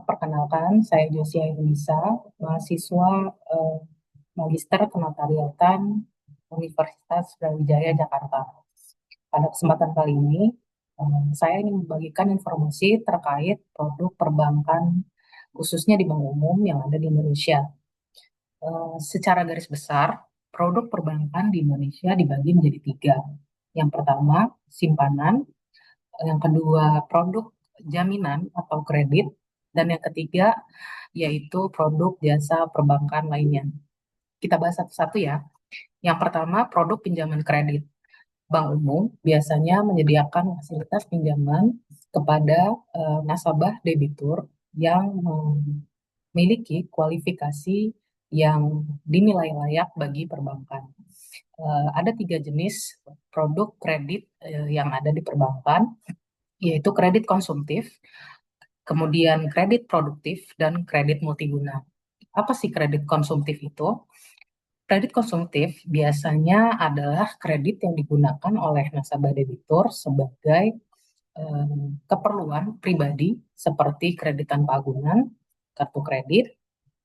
Perkenalkan, saya Josia Yunisa, mahasiswa eh, Magister Kenotariatan Universitas Brawijaya Jakarta. Pada kesempatan kali ini, saya ingin membagikan informasi terkait produk perbankan, khususnya di bank umum yang ada di Indonesia. Secara garis besar, produk perbankan di Indonesia dibagi menjadi tiga. Yang pertama, simpanan. Yang kedua, produk jaminan atau kredit. Dan yang ketiga, yaitu produk jasa perbankan lainnya. Kita bahas satu-satu ya. Yang pertama, produk pinjaman kredit. Bank umum biasanya menyediakan fasilitas pinjaman kepada nasabah debitur yang memiliki kualifikasi yang dinilai layak bagi perbankan. Ada tiga jenis produk kredit yang ada di perbankan, yaitu kredit konsumtif, kemudian kredit produktif, dan kredit multiguna. Apa sih kredit konsumtif itu? Kredit konsumtif biasanya adalah kredit yang digunakan oleh nasabah debitur sebagai keperluan pribadi seperti kredit tanpa agunan, kartu kredit,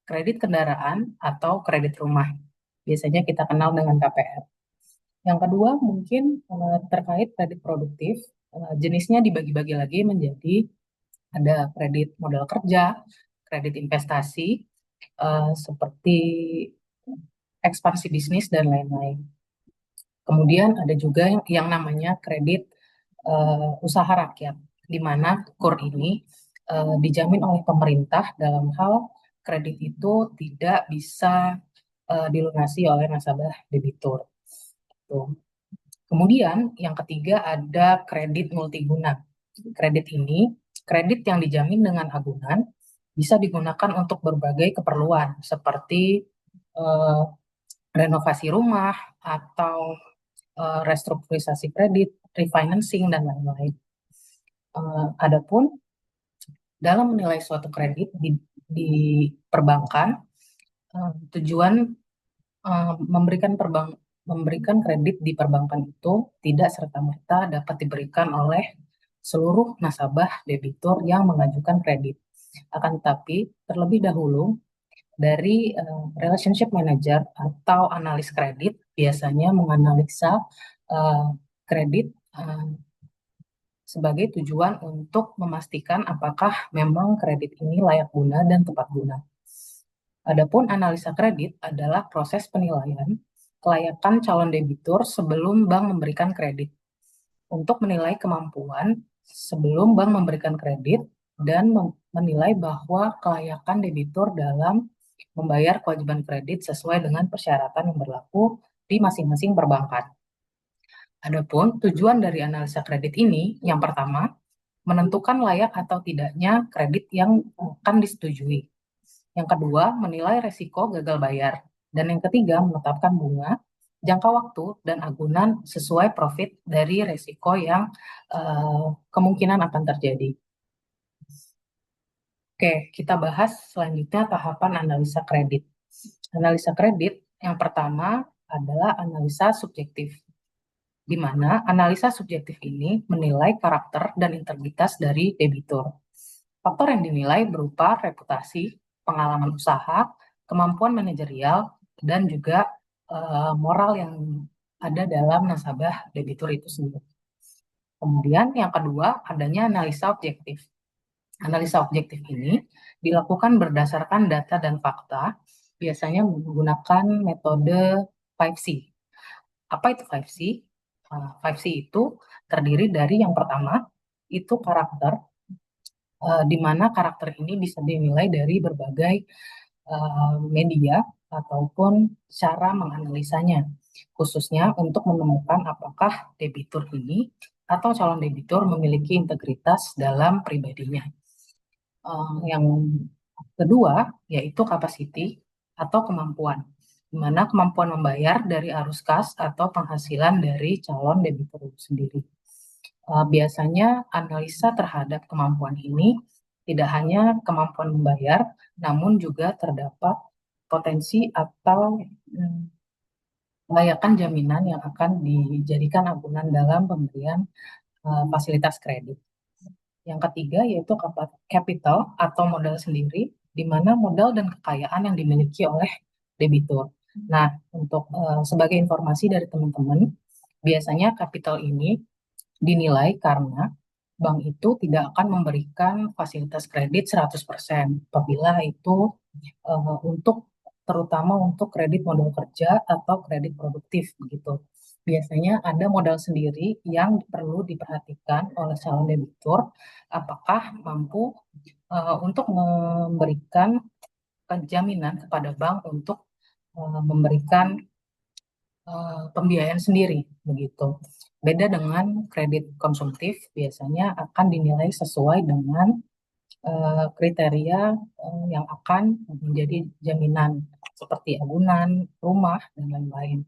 kredit kendaraan, atau kredit rumah. Biasanya kita kenal dengan KPR. Yang kedua mungkin terkait kredit produktif, jenisnya dibagi-bagi lagi menjadi ada kredit modal kerja, kredit investasi, seperti ekspansi bisnis dan lain-lain. Kemudian ada juga yang namanya kredit usaha rakyat, di mana KUR ini dijamin oleh pemerintah dalam hal kredit itu tidak bisa dilunasi oleh nasabah debitur. Tuh. Kemudian yang ketiga ada kredit multiguna. Kredit ini kredit yang dijamin dengan agunan bisa digunakan untuk berbagai keperluan seperti eh, renovasi rumah atau restrukturisasi kredit, refinancing dan lain-lain. Adapun dalam menilai suatu kredit di perbankan, tujuan memberikan kredit di perbankan itu tidak serta-merta dapat diberikan oleh seluruh nasabah debitur yang mengajukan kredit. Akan tetapi, terlebih dahulu dari relationship manager atau analis kredit biasanya menganalisa uh, kredit sebagai tujuan untuk memastikan apakah memang kredit ini layak guna dan tepat guna. Adapun analisa kredit adalah proses penilaian kelayakan calon debitur sebelum bank memberikan kredit untuk menilai kemampuan sebelum bank memberikan kredit dan menilai bahwa kelayakan debitur dalam membayar kewajiban kredit sesuai dengan persyaratan yang berlaku di masing-masing perbankan. Adapun tujuan dari analisa kredit ini, yang pertama, menentukan layak atau tidaknya kredit yang akan disetujui. Yang kedua, menilai resiko gagal bayar. Dan yang ketiga, menetapkan bunga, jangka waktu, dan agunan sesuai profit dari resiko yang kemungkinan akan terjadi. Oke, kita bahas selanjutnya tahapan analisa kredit. Analisa kredit yang pertama adalah analisa subjektif, di mana analisa subjektif ini menilai karakter dan integritas dari debitur. Faktor yang dinilai berupa reputasi, pengalaman usaha, kemampuan manajerial, dan juga moral yang ada dalam nasabah debitur itu sendiri. Kemudian yang kedua, adanya analisa objektif. Analisa objektif ini dilakukan berdasarkan data dan fakta, biasanya menggunakan metode 5C. Apa itu 5C? 5C itu terdiri dari yang pertama, itu karakter, di mana karakter ini bisa dinilai dari berbagai media ataupun cara menganalisanya, khususnya untuk menemukan apakah debitur ini atau calon debitur memiliki integritas dalam pribadinya. Yang kedua yaitu capacity atau kemampuan, di mana kemampuan membayar dari arus kas atau penghasilan dari calon debitur itu sendiri. Biasanya analisa terhadap kemampuan ini tidak hanya kemampuan membayar, namun juga terdapat potensi atau layakan jaminan yang akan dijadikan agunan dalam pemberian fasilitas kredit. Yang ketiga yaitu capital atau modal sendiri, di mana modal dan kekayaan yang dimiliki oleh debitur. Nah, untuk sebagai informasi dari teman-teman, biasanya capital ini dinilai karena bank itu tidak akan memberikan fasilitas kredit 100% apabila itu untuk terutama untuk kredit modal kerja atau kredit produktif begitu. Biasanya ada modal sendiri yang perlu diperhatikan oleh calon debitur apakah mampu untuk memberikan jaminan kepada bank untuk memberikan pembiayaan sendiri begitu. Beda dengan kredit konsumtif biasanya akan dinilai sesuai dengan kriteria yang akan menjadi jaminan seperti agunan, rumah, dan lain-lain.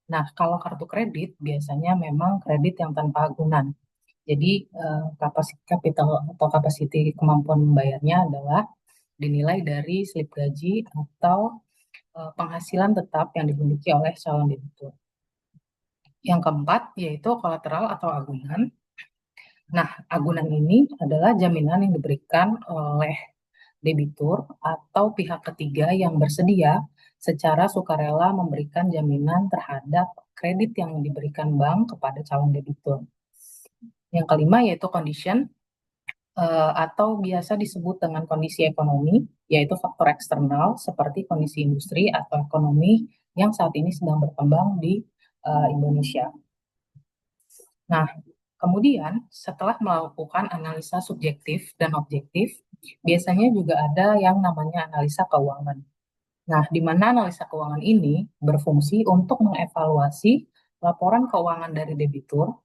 Nah, kalau kartu kredit biasanya memang kredit yang tanpa agunan. Jadi, kapasitas kapital atau kapasiti kemampuan membayarnya adalah dinilai dari slip gaji atau penghasilan tetap yang dimiliki oleh calon debitur. Yang keempat yaitu kolateral atau agunan. Nah, agunan ini adalah jaminan yang diberikan oleh debitur atau pihak ketiga yang bersedia secara sukarela memberikan jaminan terhadap kredit yang diberikan bank kepada calon debitur. Yang kelima yaitu condition atau biasa disebut dengan kondisi ekonomi, yaitu faktor eksternal seperti kondisi industri atau ekonomi yang saat ini sedang berkembang di Indonesia. Nah, kemudian setelah melakukan analisa subjektif dan objektif, biasanya juga ada yang namanya analisa keuangan. Nah, di mana analisa keuangan ini berfungsi untuk mengevaluasi laporan keuangan dari debitur,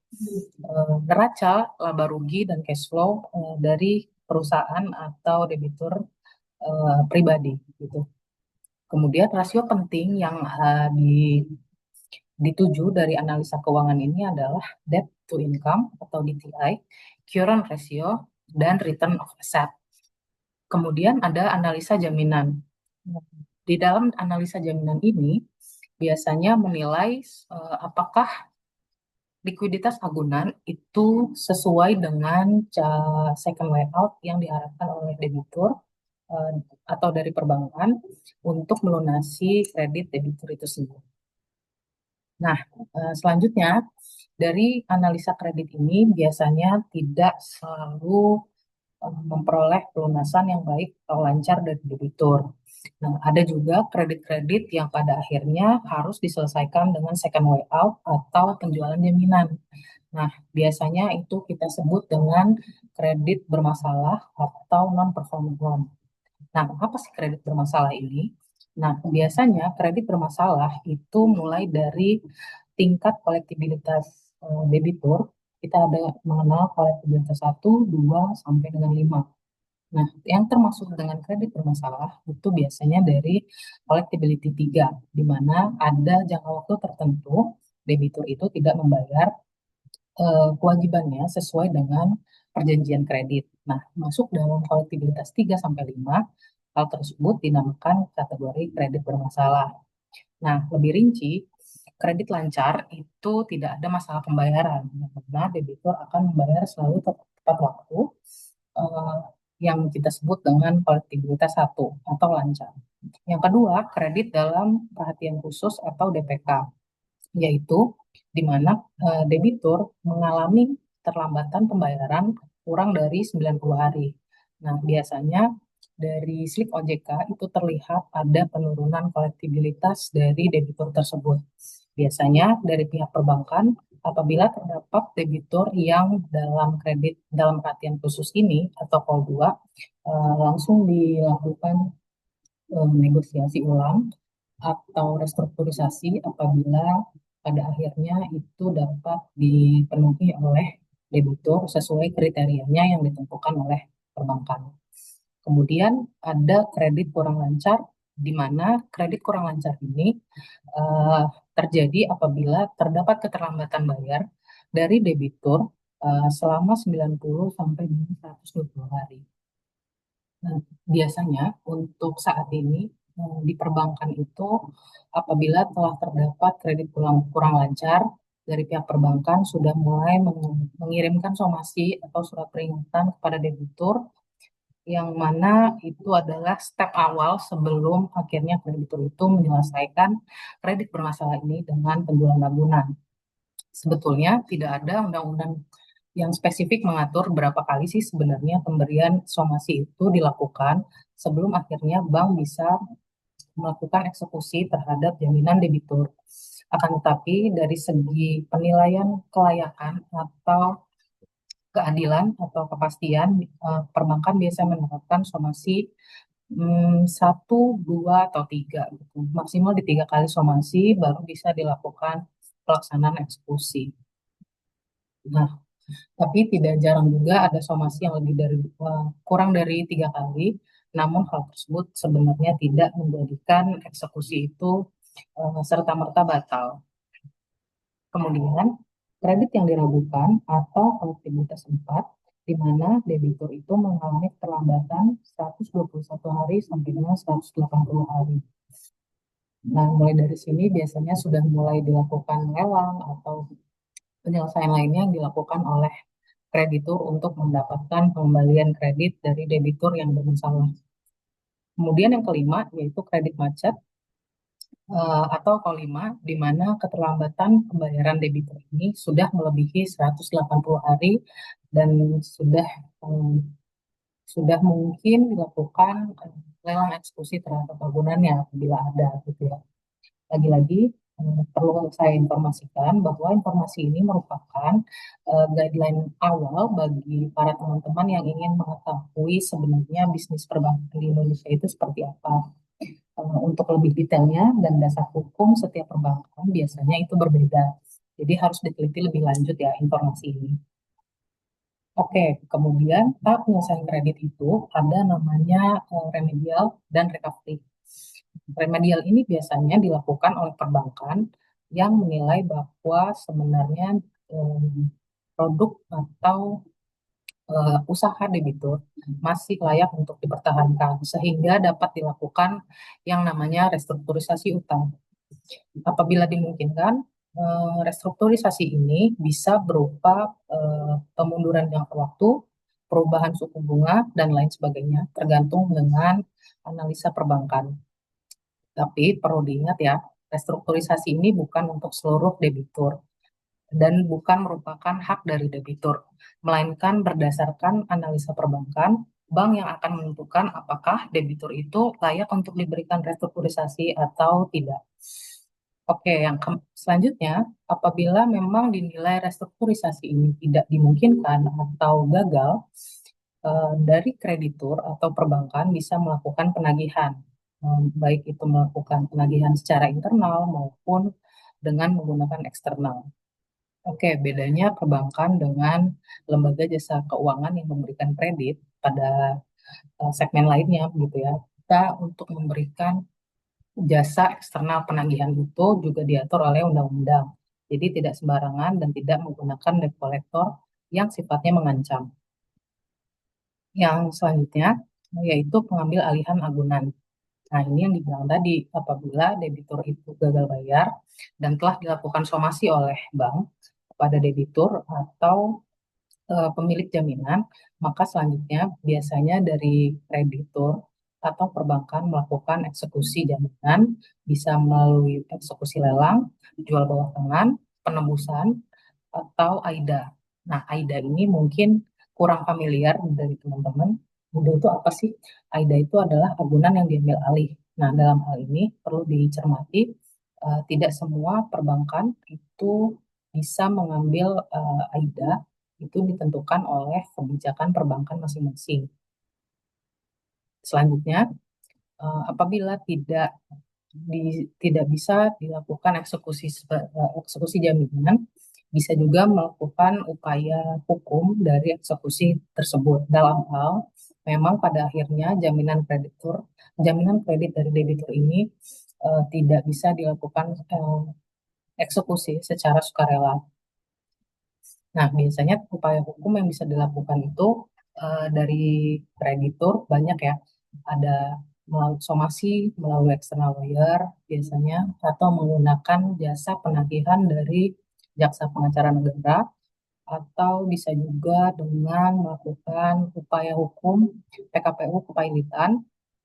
neraca, laba rugi, dan cash flow dari perusahaan atau debitur pribadi gitu. Kemudian rasio penting yang dituju dari analisa keuangan ini adalah debt to income atau DTI, current ratio, dan return of asset. Kemudian ada analisa jaminan. Di dalam analisa jaminan ini biasanya menilai apakah likuiditas agunan itu sesuai dengan second way out yang diharapkan oleh debitur atau dari perbankan untuk melunasi kredit debitur itu sendiri. Nah, selanjutnya dari analisa kredit ini biasanya tidak selalu memperoleh pelunasan yang baik atau lancar dari debitur. Nah, ada juga kredit-kredit yang pada akhirnya harus diselesaikan dengan second way out atau penjualan jaminan. Nah, biasanya itu kita sebut dengan kredit bermasalah atau non-performing loan. Nah, apa sih kredit bermasalah ini? Nah, biasanya kredit bermasalah itu mulai dari tingkat kolektibilitas debitur. Kita ada mengenal kolektibilitas 1, 2, sampai dengan 5. Nah, yang termasuk dengan kredit bermasalah itu biasanya dari collectibility 3, di mana ada jangka waktu tertentu debitur itu tidak membayar kewajibannya sesuai dengan perjanjian kredit. Nah, masuk dalam kolektibilitas 3 sampai 5, hal tersebut dinamakan kategori kredit bermasalah. Nah, lebih rinci, kredit lancar itu tidak ada masalah pembayaran, karena debitur akan membayar selalu tepat waktu eh, yang kita sebut dengan kolektibilitas 1 atau lancar. Yang kedua, kredit dalam perhatian khusus atau DPK, yaitu di mana debitur mengalami terlambatan pembayaran kurang dari 90 hari. Nah, biasanya dari slip OJK itu terlihat ada penurunan kolektibilitas dari debitur tersebut. Biasanya dari pihak perbankan, apabila terdapat debitur yang dalam perhatian khusus ini atau call 2, langsung dilakukan negosiasi ulang atau restrukturisasi apabila pada akhirnya itu dapat dipenuhi oleh debitur sesuai kriterianya yang ditentukan oleh perbankan. Kemudian ada kredit kurang lancar, di mana kredit kurang lancar ini terjadi apabila terdapat keterlambatan bayar dari debitur selama 90 sampai 120 hari. Nah, biasanya untuk saat ini di perbankan itu apabila telah terdapat kredit kurang lancar, dari pihak perbankan sudah mulai mengirimkan somasi atau surat peringatan kepada debitur, yang mana itu adalah step awal sebelum akhirnya kreditur itu menyelesaikan kredit bermasalah ini dengan penjualan agunan. Sebetulnya tidak ada undang-undang yang spesifik mengatur berapa kali sih sebenarnya pemberian somasi itu dilakukan sebelum akhirnya bank bisa melakukan eksekusi terhadap jaminan debitur. Akan tetapi dari segi penilaian kelayakan atau keadilan atau kepastian, perbankan biasa menerapkan somasi satu, dua, atau tiga, gitu. Maksimal di 3 kali somasi baru bisa dilakukan pelaksanaan eksekusi. Nah, tapi tidak jarang juga ada somasi yang lebih dari kurang dari 3 kali. Namun hal tersebut sebenarnya tidak menjadikan eksekusi itu serta-merta batal. Kemudian, kredit yang diragukan atau kolektibilitas 4, di mana debitur itu mengalami keterlambatan 121 hari sampai dengan 180 hari. Nah, mulai dari sini biasanya sudah mulai dilakukan lelang atau penyelesaian lainnya yang dilakukan oleh kreditur untuk mendapatkan pengembalian kredit dari debitur yang bermasalah. Kemudian yang kelima yaitu kredit macet atau K5, di mana keterlambatan pembayaran debitur ini sudah melebihi 180 hari dan sudah um, sudah mungkin dilakukan lelang eksekusi terhadap bangunannya apabila ada, gitu ya. Lagi-lagi perlu saya informasikan bahwa informasi ini merupakan guideline awal bagi para teman-teman yang ingin mengetahui sebenarnya bisnis perbankan di Indonesia itu seperti apa. Untuk lebih detailnya dan dasar hukum setiap perbankan biasanya itu berbeda. Jadi harus diteliti lebih lanjut ya informasi ini. Oke, kemudian tahap penyelesaian kredit itu ada namanya remedial dan recovery. Remedial ini biasanya dilakukan oleh perbankan yang menilai bahwa sebenarnya produk atau usaha debitur masih layak untuk dipertahankan sehingga dapat dilakukan yang namanya restrukturisasi utang. Apabila dimungkinkan, restrukturisasi ini bisa berupa pemunduran jangka waktu, perubahan suku bunga, dan lain sebagainya, tergantung dengan analisa perbankan. Tapi perlu diingat ya, restrukturisasi ini bukan untuk seluruh debitur dan bukan merupakan hak dari debitur, melainkan berdasarkan analisa perbankan, bank yang akan menentukan apakah debitur itu layak untuk diberikan restrukturisasi atau tidak. Oke, yang selanjutnya, apabila memang dinilai restrukturisasi ini tidak dimungkinkan atau gagal, dari kreditur atau perbankan bisa melakukan penagihan, baik itu melakukan penagihan secara internal maupun dengan menggunakan eksternal. Oke, bedanya perbankan dengan lembaga jasa keuangan yang memberikan kredit pada segmen lainnya, begitu ya. Kita untuk memberikan jasa eksternal penagihan itu juga diatur oleh undang-undang. Jadi tidak sembarangan dan tidak menggunakan debt collector yang sifatnya mengancam. Yang selanjutnya yaitu pengambil alihan agunan. Nah, ini yang dibilang tadi, apabila debitur itu gagal bayar dan telah dilakukan somasi oleh bank kepada debitur atau pemilik jaminan, maka selanjutnya biasanya dari kreditur atau perbankan melakukan eksekusi jaminan, bisa melalui eksekusi lelang, jual bawah tangan, penembusan, atau AIDA. Nah, AIDA ini mungkin kurang familiar dari teman-teman. AIDA itu apa sih? AIDA itu adalah agunan yang diambil alih. Nah, dalam hal ini perlu dicermati, tidak semua perbankan itu bisa mengambil AIDA, itu ditentukan oleh kebijakan perbankan masing-masing. Selanjutnya, apabila tidak bisa dilakukan eksekusi jaminan, bisa juga melakukan upaya hukum dari eksekusi tersebut. Dalam hal memang pada akhirnya jaminan kredit dari debitur ini tidak bisa dilakukan eksekusi secara sukarela. Nah, biasanya upaya hukum yang bisa dilakukan itu dari kreditur banyak ya. Ada melalui somasi, melalui external lawyer biasanya, atau menggunakan jasa penagihan dari jaksa pengacara negara, atau bisa juga dengan melakukan upaya hukum PKPU kepailitan,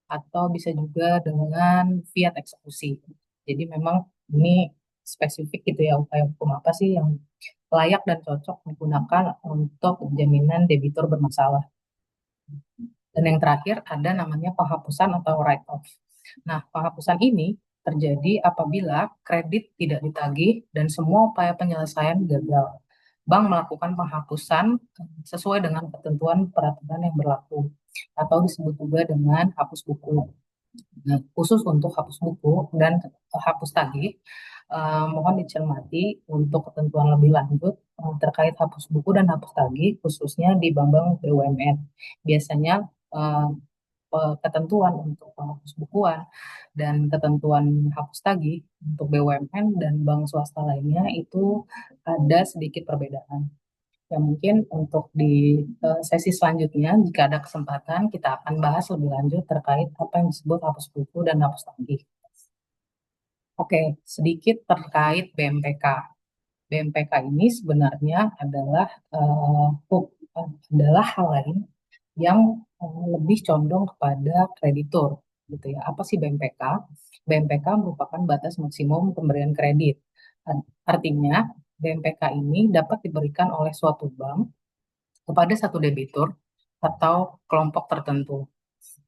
atau bisa juga dengan fiat eksekusi. Jadi memang ini spesifik gitu ya, upaya hukum apa sih yang layak dan cocok digunakan untuk jaminan debitur bermasalah. Dan yang terakhir ada namanya penghapusan atau write-off. Nah, penghapusan ini terjadi apabila kredit tidak ditagih dan semua upaya penyelesaian gagal. Bank melakukan penghapusan sesuai dengan ketentuan peraturan yang berlaku atau disebut juga dengan hapus buku. Nah, khusus untuk hapus buku dan hapus tagih, mohon dicermati untuk ketentuan lebih lanjut terkait hapus buku dan hapus tagih, khususnya di bank-bank BUMN. Biasanya eh, ketentuan untuk penghapus bukuan dan ketentuan hapus tagih untuk BUMN dan bank swasta lainnya itu ada sedikit perbedaan. Ya mungkin untuk di sesi selanjutnya, jika ada kesempatan, kita akan bahas lebih lanjut terkait apa yang disebut hapus buku dan hapus tagih. Oke, sedikit terkait BMPK. BMPK ini sebenarnya adalah adalah hal lain yang lebih condong kepada kreditur, gitu ya. Apa sih BMPK? BMPK merupakan batas maksimum pemberian kredit. Artinya, BMPK ini dapat diberikan oleh suatu bank kepada satu debitur atau kelompok tertentu.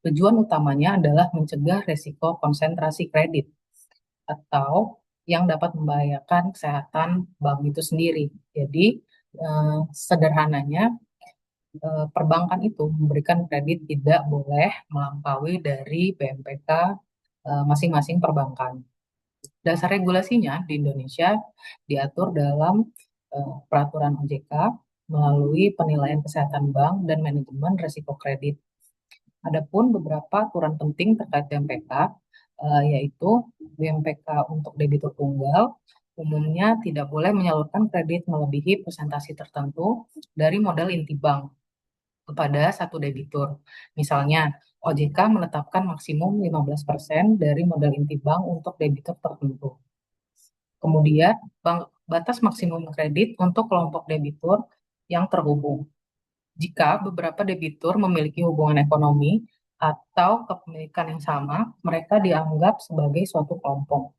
Tujuan utamanya adalah mencegah risiko konsentrasi kredit atau yang dapat membahayakan kesehatan bank itu sendiri. Jadi, sederhananya, perbankan itu memberikan kredit tidak boleh melampaui dari BMPK masing-masing perbankan. Dasar regulasinya di Indonesia diatur dalam peraturan OJK melalui penilaian kesehatan bank dan manajemen risiko kredit. Adapun beberapa aturan penting terkait BMPK, yaitu BMPK untuk debitur tunggal umumnya tidak boleh menyalurkan kredit melebihi persentase tertentu dari modal inti bank kepada satu debitur. Misalnya, OJK menetapkan maksimum 15% dari modal inti bank untuk debitur tertentu. Kemudian, batas maksimum kredit untuk kelompok debitur yang terhubung. Jika beberapa debitur memiliki hubungan ekonomi atau kepemilikan yang sama, mereka dianggap sebagai suatu kelompok.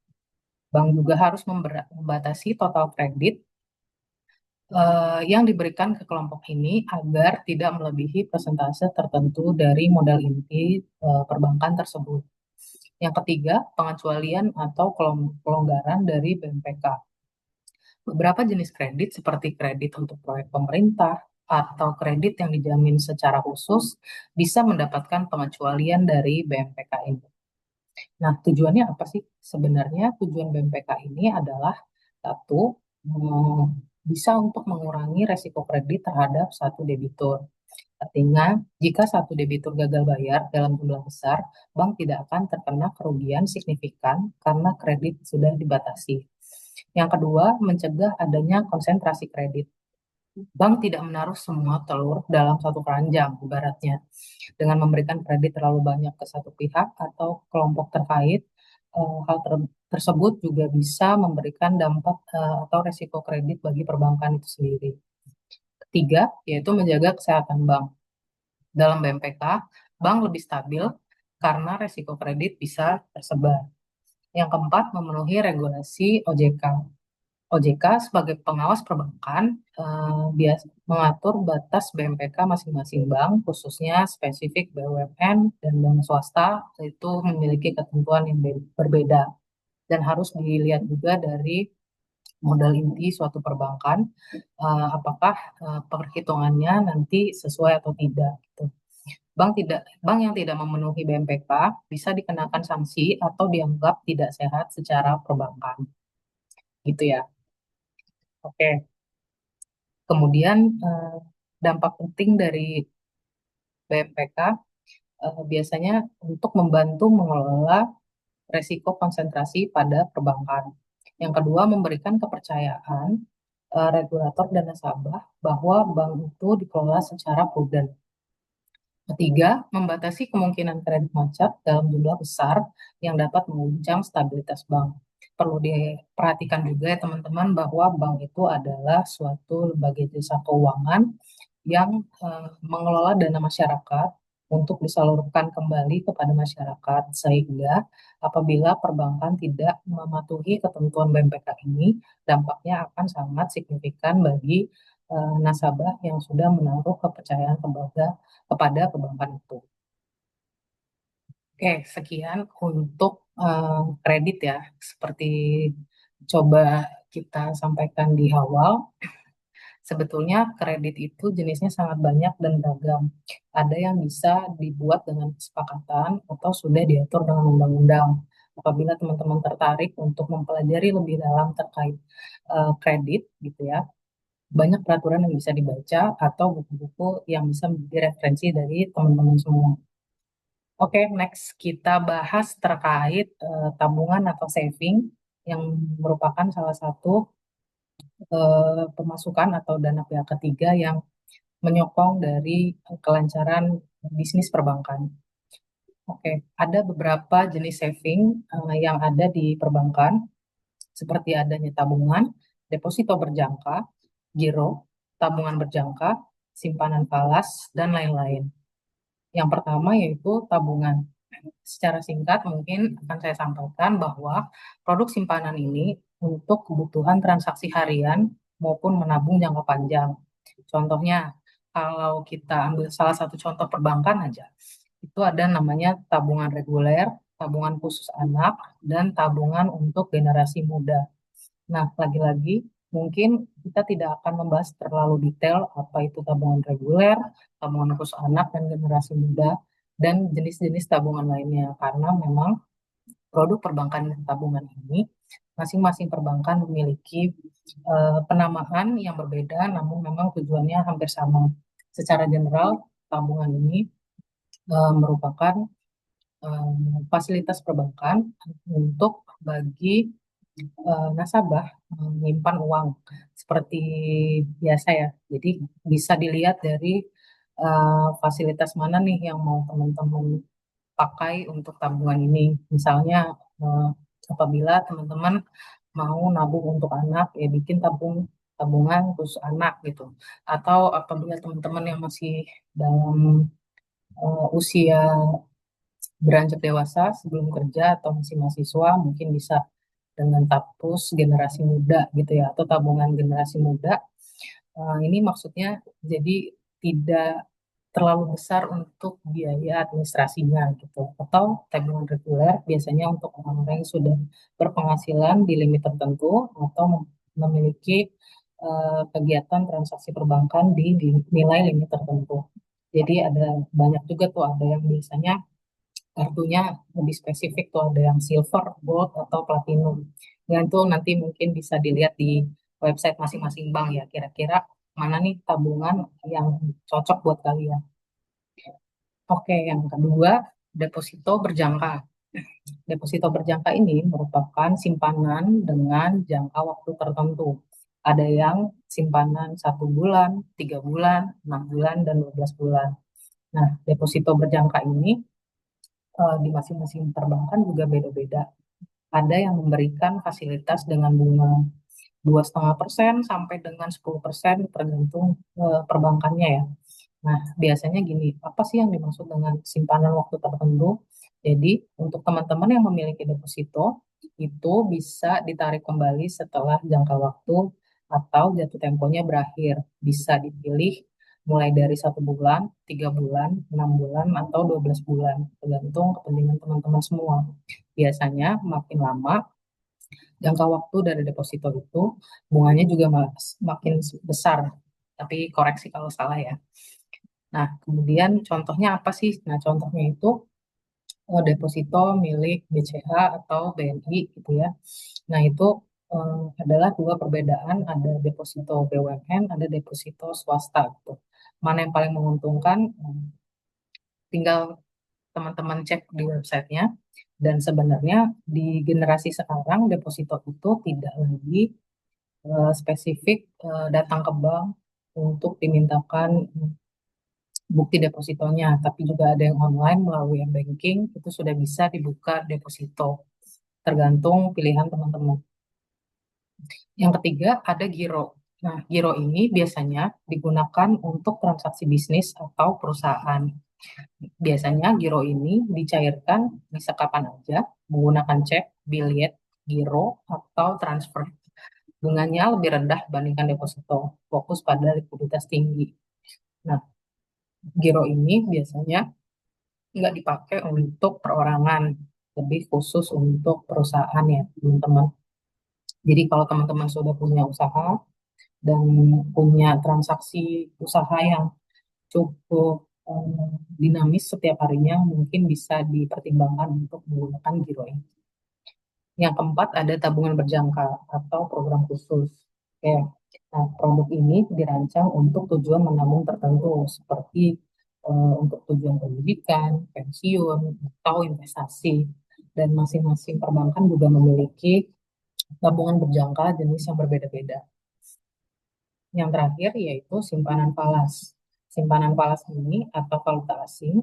Bank juga harus membatasi total kredit yang diberikan ke kelompok ini agar tidak melebihi persentase tertentu dari modal inti perbankan tersebut. Yang ketiga, pengecualian atau kelonggaran dari BMPK. Beberapa jenis kredit seperti kredit untuk proyek pemerintah atau kredit yang dijamin secara khusus bisa mendapatkan pengecualian dari BMPK ini. Nah, tujuannya apa sih? Sebenarnya tujuan BMPK ini adalah satu, bisa untuk mengurangi resiko kredit terhadap satu debitur. Artinya, jika satu debitur gagal bayar dalam jumlah besar, bank tidak akan terkena kerugian signifikan karena kredit sudah dibatasi. Yang kedua, mencegah adanya konsentrasi kredit. Bank tidak menaruh semua telur dalam satu keranjang, ibaratnya. Dengan memberikan kredit terlalu banyak ke satu pihak atau kelompok terkait, hal tersebut juga bisa memberikan dampak atau resiko kredit bagi perbankan itu sendiri. Ketiga, yaitu menjaga kesehatan bank. Dalam BMPK, bank lebih stabil karena resiko kredit bisa tersebar. Yang keempat, memenuhi regulasi OJK. OJK sebagai pengawas perbankan mengatur batas BMPK masing-masing bank, khususnya spesifik BUMN dan bank swasta itu memiliki ketentuan yang berbeda dan harus dilihat juga dari modal inti suatu perbankan, apakah perhitungannya nanti sesuai atau tidak. Gitu. Bank yang tidak memenuhi BMPK bisa dikenakan sanksi atau dianggap tidak sehat secara perbankan. Gitu ya. Oke. Kemudian dampak penting dari BMPK biasanya untuk membantu mengelola resiko konsentrasi pada perbankan. Yang kedua, memberikan kepercayaan regulator dan nasabah bahwa bank itu dikelola secara prudent. Ketiga, membatasi kemungkinan kredit macet dalam jumlah besar yang dapat menguncang stabilitas bank. Perlu diperhatikan juga ya teman-teman bahwa bank itu adalah suatu lembaga jasa keuangan yang mengelola dana masyarakat untuk disalurkan kembali kepada masyarakat, sehingga apabila perbankan tidak mematuhi ketentuan BMPK ini, dampaknya akan sangat signifikan bagi nasabah yang sudah menaruh kepercayaan kepada perbankan itu. Oke, sekian untuk kredit ya. Seperti coba kita sampaikan di awal, sebetulnya kredit itu jenisnya sangat banyak dan beragam. Ada yang bisa dibuat dengan kesepakatan atau sudah diatur dengan undang-undang. Apabila teman-teman tertarik untuk mempelajari lebih dalam terkait kredit, gitu ya, banyak peraturan yang bisa dibaca atau buku-buku yang bisa menjadi referensi dari teman-teman semua. Oke, next kita bahas terkait tabungan atau saving yang merupakan salah satu pemasukan atau dana pihak ketiga yang menyokong dari kelancaran bisnis perbankan. Oke, ada beberapa jenis saving yang ada di perbankan, seperti adanya tabungan, deposito berjangka, giro, tabungan berjangka, simpanan falas, dan lain-lain. Yang pertama yaitu tabungan. Secara singkat mungkin akan saya sampaikan bahwa produk simpanan ini untuk kebutuhan transaksi harian maupun menabung jangka panjang. Contohnya, kalau kita ambil salah satu contoh perbankan aja, itu ada namanya tabungan reguler, tabungan khusus anak, dan tabungan untuk generasi muda. Nah, lagi-lagi mungkin kita tidak akan membahas terlalu detail apa itu tabungan reguler, tabungan khusus anak dan generasi muda, dan jenis-jenis tabungan lainnya. Karena memang produk perbankan dan tabungan ini, masing-masing perbankan memiliki penamaan yang berbeda, namun memang tujuannya hampir sama. Secara general, tabungan ini merupakan fasilitas perbankan untuk bagi nasabah menyimpan uang seperti biasa ya. Jadi bisa dilihat dari fasilitas mana nih yang mau teman-teman pakai untuk tabungan ini. Misalnya eh, apabila teman-teman mau nabung untuk anak, ya bikin tabungan khusus anak gitu. Atau apabila teman-teman yang masih dalam usia beranjak dewasa sebelum kerja atau masih mahasiswa, mungkin bisa dengan Tapus generasi muda gitu ya, atau tabungan generasi muda. Ini maksudnya jadi tidak terlalu besar untuk biaya administrasinya gitu. Atau tabungan reguler biasanya untuk orang-orang yang sudah berpenghasilan di limit tertentu atau memiliki kegiatan transaksi perbankan di nilai limit tertentu. Jadi ada banyak juga tuh, ada yang biasanya kartunya lebih spesifik tuh, ada yang silver, gold, atau platinum. Dan itu nanti mungkin bisa dilihat di website masing-masing bank ya, kira-kira mana nih tabungan yang cocok buat kalian. Oke, yang kedua, deposito berjangka. Deposito berjangka ini merupakan simpanan dengan jangka waktu tertentu. Ada yang simpanan 1 bulan, 3 bulan, 6 bulan, dan 12 bulan. Nah, deposito berjangka ini di masing-masing perbankan juga beda-beda. Ada yang memberikan fasilitas dengan bunga 2,5% sampai dengan 10% tergantung perbankannya ya. Nah, biasanya gini, apa sih yang dimaksud dengan simpanan waktu tertentu? Jadi, untuk teman-teman yang memiliki deposito, itu bisa ditarik kembali setelah jangka waktu atau jatuh temponya berakhir. Bisa dipilih mulai dari 1 bulan, 3 bulan, 6 bulan, atau 12 bulan, tergantung kepentingan teman-teman semua. Biasanya makin lama jangka waktu dari deposito itu, bunganya juga makin besar. Tapi koreksi kalau salah ya. Nah, kemudian contohnya apa sih? Nah, contohnya itu deposito milik BCA atau BNI gitu ya. Nah, itu adalah dua perbedaan, ada deposito BUMN, ada deposito swasta gitu. Mana yang paling menguntungkan? Tinggal teman-teman cek di websitenya. Dan sebenarnya di generasi sekarang deposito itu tidak lagi spesifik datang ke bank untuk dimintakan bukti depositonya, tapi juga ada yang online melalui banking, itu sudah bisa dibuka deposito. tergantung pilihan teman-teman. Yang ketiga ada giro. Nah, giro ini biasanya digunakan untuk transaksi bisnis atau perusahaan. Biasanya giro ini dicairkan bisa kapan aja menggunakan cek, biliet, giro, atau transfer. Bunganya lebih rendah dibandingkan deposito, fokus pada likuiditas tinggi. Nah, giro ini biasanya nggak dipakai untuk perorangan, lebih khusus untuk perusahaan ya, teman-teman. Jadi kalau teman-teman sudah punya usaha dan punya transaksi usaha yang cukup dinamis setiap harinya, mungkin bisa dipertimbangkan untuk menggunakan giro ini. Yang keempat ada tabungan berjangka atau program khusus. Oke. Nah, produk ini dirancang untuk tujuan menabung tertentu seperti untuk tujuan pendidikan, pensiun, atau investasi. Dan masing-masing perbankan juga memiliki tabungan berjangka jenis yang berbeda-beda. Yang terakhir yaitu simpanan falas. Simpanan falas ini atau valuta asing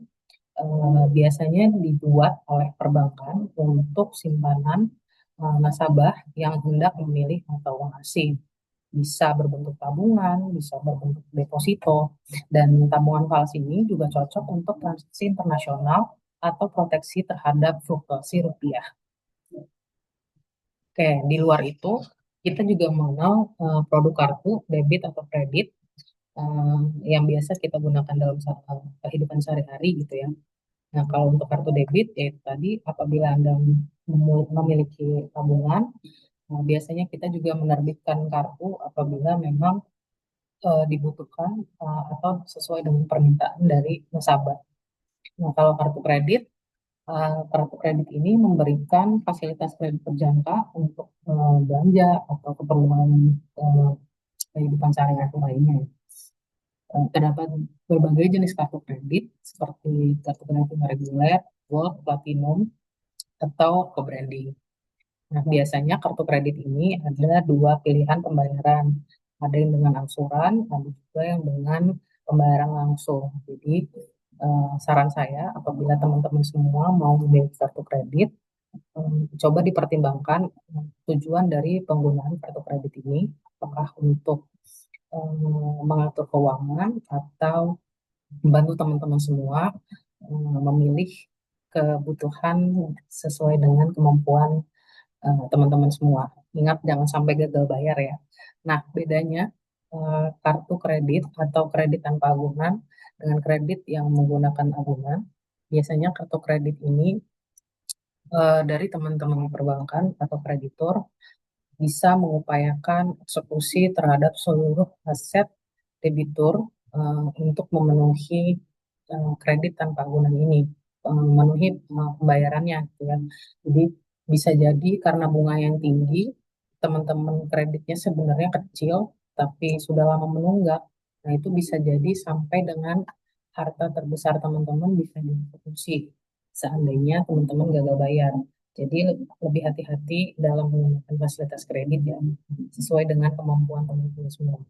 biasanya dibuat oleh perbankan untuk simpanan nasabah yang hendak memilih mata uang asing. Bisa berbentuk tabungan, bisa berbentuk deposito, dan tabungan falas ini juga cocok untuk transaksi internasional atau proteksi terhadap fluktuasi rupiah. Oke, di luar itu kita juga mengenal produk kartu debit atau kredit eh, yang biasa kita gunakan dalam kehidupan sehari-hari gitu ya. Nah, kalau untuk kartu debit, ya itu tadi apabila Anda memiliki tabungan, biasanya kita juga menerbitkan kartu apabila memang dibutuhkan atau sesuai dengan permintaan dari nasabah. Nah, kalau kartu kredit ini memberikan fasilitas kredit berjangka untuk belanja atau keperluan eh, kehidupan sehari-hari lainnya. Terdapat berbagai jenis kartu kredit seperti kartu kredit yang reguler, gold, platinum, atau co-branding. Nah, biasanya kartu kredit ini ada dua pilihan pembayaran. Ada yang dengan angsuran, ada juga yang dengan pembayaran langsung. Jadi, saran saya apabila teman-teman semua mau memiliki kartu kredit, coba dipertimbangkan tujuan dari penggunaan kartu kredit ini, apakah untuk mengatur keuangan atau membantu teman-teman semua memilih kebutuhan sesuai dengan kemampuan teman-teman semua. Ingat jangan sampai gagal bayar ya. Nah, bedanya kartu kredit atau kredit tanpa agunan dengan kredit yang menggunakan agunan, biasanya kartu kredit ini dari teman-teman perbankan atau kreditur bisa mengupayakan eksekusi terhadap seluruh aset debitur untuk memenuhi kredit tanpa agunan ini, memenuhi pembayarannya, gitu ya. Jadi bisa jadi karena bunga yang tinggi, teman-teman kreditnya sebenarnya kecil, tapi sudah lama menunggak. Nah, itu bisa jadi sampai dengan harta terbesar teman-teman bisa dieksekusi seandainya teman-teman gagal bayar. Jadi lebih hati-hati dalam menggunakan fasilitas kredit ya, sesuai dengan kemampuan teman-teman semua.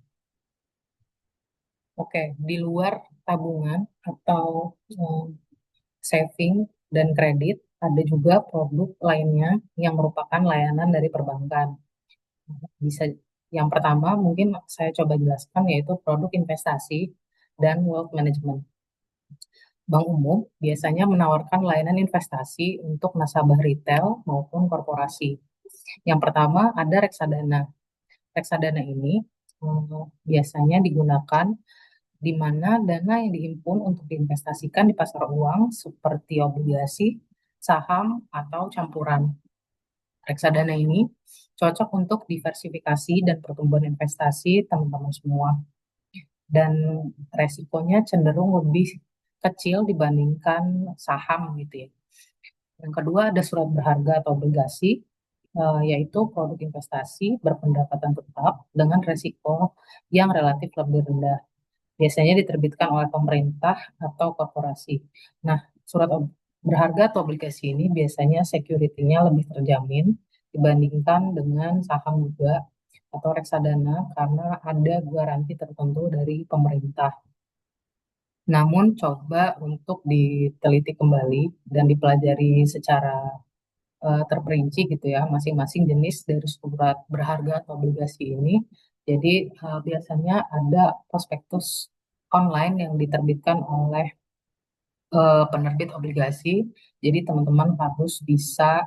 Oke, di luar tabungan atau eh, saving dan kredit, ada juga produk lainnya yang merupakan layanan dari perbankan. Bisa yang pertama mungkin saya coba jelaskan yaitu produk investasi dan wealth management. Bank umum biasanya menawarkan layanan investasi untuk nasabah retail maupun korporasi. Yang pertama ada reksadana. Reksadana ini biasanya digunakan di mana dana yang dihimpun untuk diinvestasikan di pasar uang seperti obligasi, saham, atau campuran. Reksadana ini cocok untuk diversifikasi dan pertumbuhan investasi teman-teman semua. Dan resikonya cenderung lebih kecil dibandingkan saham gitu ya. Yang kedua ada surat berharga atau obligasi, yaitu produk investasi berpendapatan tetap dengan resiko yang relatif lebih rendah. Biasanya diterbitkan oleh pemerintah atau korporasi. Nah, berharga atau obligasi ini biasanya security-nya lebih terjamin dibandingkan dengan saham juga atau reksadana karena ada garansi tertentu dari pemerintah. Namun coba untuk diteliti kembali dan dipelajari secara terperinci gitu ya, masing-masing jenis dari surat berharga atau obligasi ini. Jadi biasanya ada prospektus online yang diterbitkan oleh penerbit obligasi. Jadi teman-teman harus bisa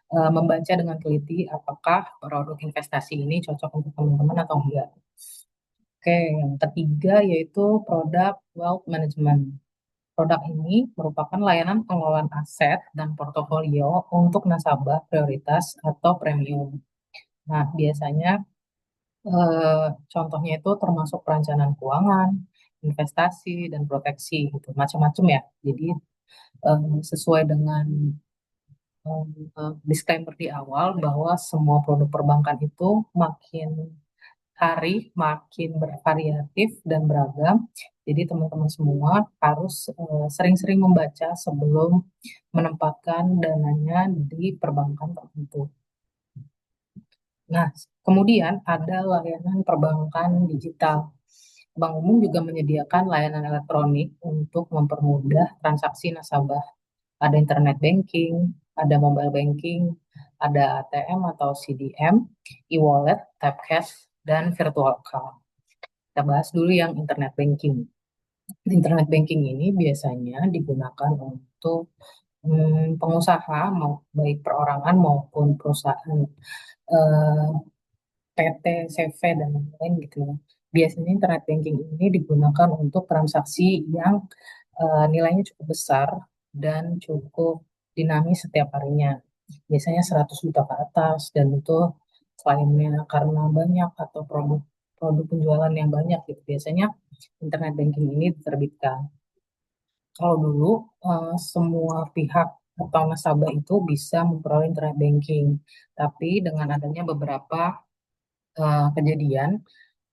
membaca dengan teliti apakah produk investasi ini cocok untuk teman-teman atau enggak. Oke, yang ketiga yaitu produk wealth management. Produk ini merupakan layanan pengelolaan aset dan portofolio untuk nasabah prioritas atau premium. Nah, biasanya contohnya itu termasuk perencanaan keuangan, investasi, dan proteksi gitu, macam-macam ya. Jadi sesuai dengan disclaimer di awal bahwa semua produk perbankan itu makin hari makin bervariatif dan beragam. Jadi teman-teman semua harus sering-sering membaca sebelum menempatkan dananya di perbankan tertentu. Nah, kemudian ada layanan perbankan digital. Bank Umum juga menyediakan layanan elektronik untuk mempermudah transaksi nasabah. Ada internet banking, ada mobile banking, ada ATM atau CDM, e-wallet, tap cash, dan virtual account. Kita bahas dulu yang internet banking. Internet banking ini biasanya digunakan untuk pengusaha, baik perorangan maupun perusahaan eh, PT, CV, dan lain-lain gitu ya. Biasanya internet banking ini digunakan untuk transaksi yang nilainya cukup besar dan cukup dinamis setiap harinya. Biasanya 100 juta ke atas dan itu kliennya karena banyak atau produk produk penjualan yang banyak gitu. Biasanya internet banking ini diterbitkan. Kalau dulu semua pihak atau nasabah itu bisa memperoleh internet banking, tapi dengan adanya beberapa kejadian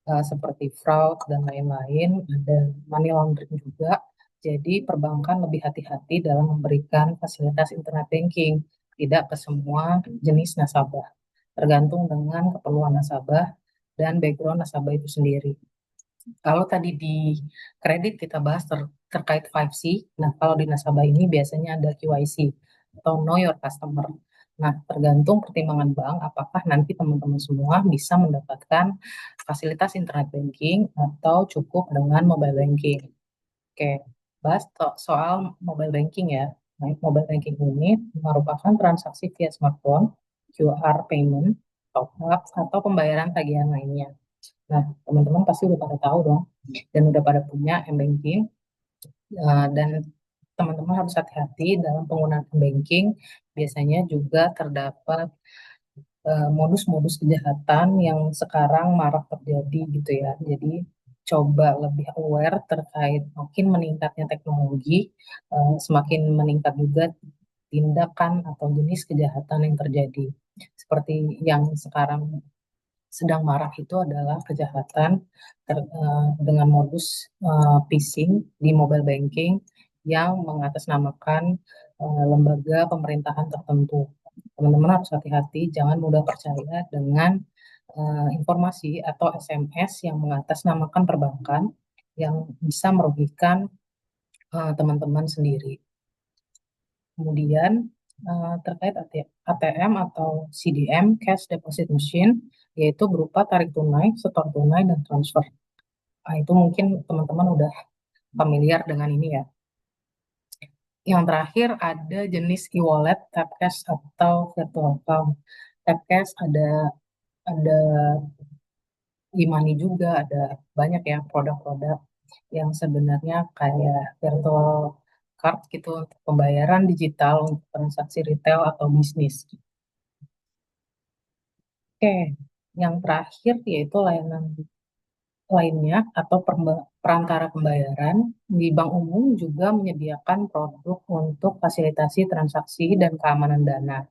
seperti fraud dan lain-lain, ada money laundering juga. Jadi perbankan lebih hati-hati dalam memberikan fasilitas internet banking, tidak ke semua jenis nasabah, tergantung dengan keperluan nasabah dan background nasabah itu sendiri. Kalau tadi di kredit kita bahas terkait 5C, nah kalau di nasabah ini biasanya ada QIC atau Know Your Customer. Nah, tergantung pertimbangan bank, apakah nanti teman-teman semua bisa mendapatkan fasilitas internet banking atau cukup dengan mobile banking. Oke, bahas soal mobile banking ya. Nah, mobile banking ini merupakan transaksi via smartphone, QR payment, top up, atau pembayaran tagihan lainnya. Nah, teman-teman pasti udah pada tahu dong, dan udah pada punya m-banking, dan teman-teman harus hati-hati dalam penggunaan m-banking. Biasanya juga terdapat modus-modus kejahatan yang sekarang marak terjadi gitu ya. Jadi coba lebih aware terkait mungkin meningkatnya teknologi, semakin meningkat juga tindakan atau jenis kejahatan yang terjadi. Seperti yang sekarang sedang marak itu adalah kejahatan dengan modus phishing di mobile banking yang mengatasnamakan lembaga pemerintahan tertentu. Teman-teman harus hati-hati, jangan mudah percaya dengan informasi atau SMS yang mengatasnamakan perbankan yang bisa merugikan teman-teman sendiri. Kemudian terkait ATM atau CDM, Cash Deposit Machine, yaitu berupa tarik tunai, setor tunai, dan transfer. Nah, itu mungkin teman-teman udah familiar dengan ini ya. Yang terakhir ada jenis e-wallet, tap cash atau virtual account. Tap cash ada e-money juga, ada banyak ya produk-produk yang sebenarnya kayak virtual card gitu untuk pembayaran digital untuk transaksi retail atau bisnis. Oke, yang terakhir yaitu layanan lainnya atau perantara pembayaran. Di Bank Umum juga menyediakan produk untuk fasilitasi transaksi dan keamanan dana,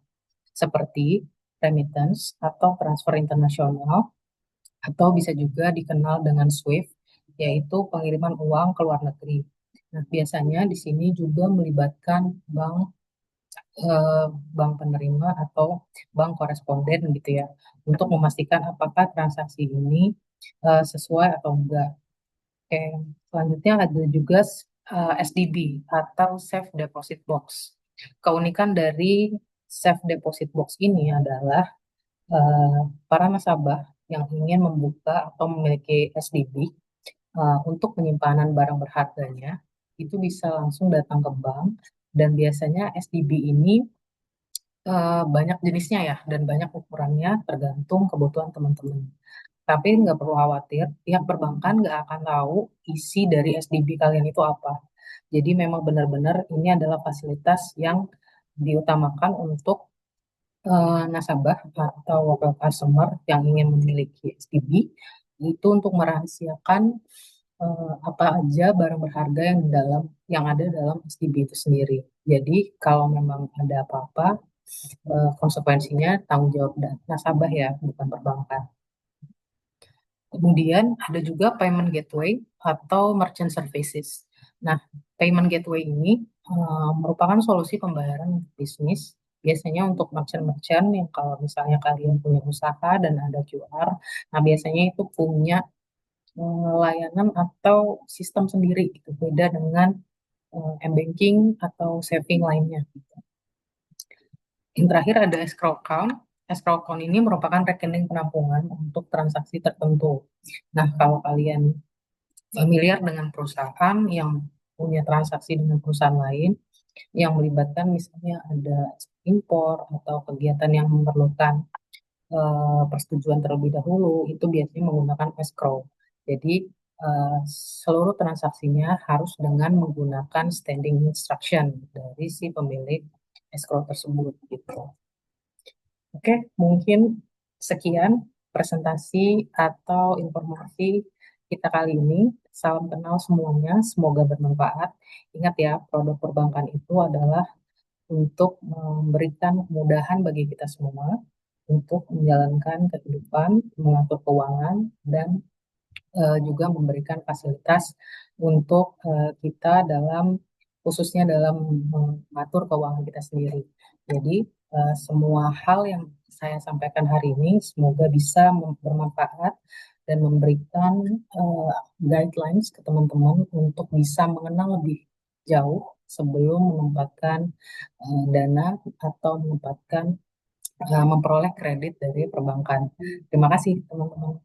seperti remittance atau transfer internasional, atau bisa juga dikenal dengan SWIFT, yaitu pengiriman uang ke luar negeri. Nah, biasanya di sini juga melibatkan bank eh, bank penerima atau bank koresponden gitu ya, untuk memastikan apakah transaksi ini sesuai atau enggak. Oke, selanjutnya ada juga SDB atau Safe Deposit Box. Keunikan dari Safe Deposit Box ini adalah para nasabah yang ingin membuka atau memiliki SDB untuk penyimpanan barang berharganya itu bisa langsung datang ke bank, dan biasanya SDB ini banyak jenisnya ya dan banyak ukurannya tergantung kebutuhan teman-teman. Tapi nggak perlu khawatir, pihak perbankan nggak akan tahu isi dari SDB kalian itu apa. Jadi memang benar-benar ini adalah fasilitas yang diutamakan untuk nasabah atau local customer yang ingin memiliki SPB itu untuk merahasiakan apa aja barang berharga yang ada dalam SPB itu sendiri. Jadi kalau memang ada apa-apa, konsekuensinya tanggung jawab nasabah ya, bukan perbankan. Kemudian ada juga payment gateway atau merchant services. Nah, payment gateway ini merupakan solusi pembayaran bisnis, biasanya untuk merchant-merchant yang kalau misalnya kalian punya usaha dan ada QR, nah biasanya itu punya layanan atau sistem sendiri, itu beda dengan m-banking atau saving lainnya. Yang terakhir ada escrow account. Escrow account ini merupakan rekening penampungan untuk transaksi tertentu. Nah, kalau kalian familiar dengan perusahaan yang punya transaksi dengan perusahaan lain yang melibatkan misalnya ada impor atau kegiatan yang memerlukan persetujuan terlebih dahulu, itu biasanya menggunakan escrow. Jadi seluruh transaksinya harus dengan menggunakan standing instruction dari si pemilik escrow tersebut gitu. Oke, mungkin sekian presentasi atau informasi kita kali ini. Salam kenal semuanya, semoga bermanfaat. Ingat ya, produk perbankan itu adalah untuk memberikan kemudahan bagi kita semua untuk menjalankan kehidupan, mengatur keuangan, dan juga memberikan fasilitas untuk kita khususnya dalam mengatur keuangan kita sendiri. Jadi semua hal yang saya sampaikan hari ini semoga bisa bermanfaat dan memberikan guidelines ke teman-teman untuk bisa mengenal lebih jauh sebelum menempatkan dana atau memperoleh kredit dari perbankan. Terima kasih teman-teman.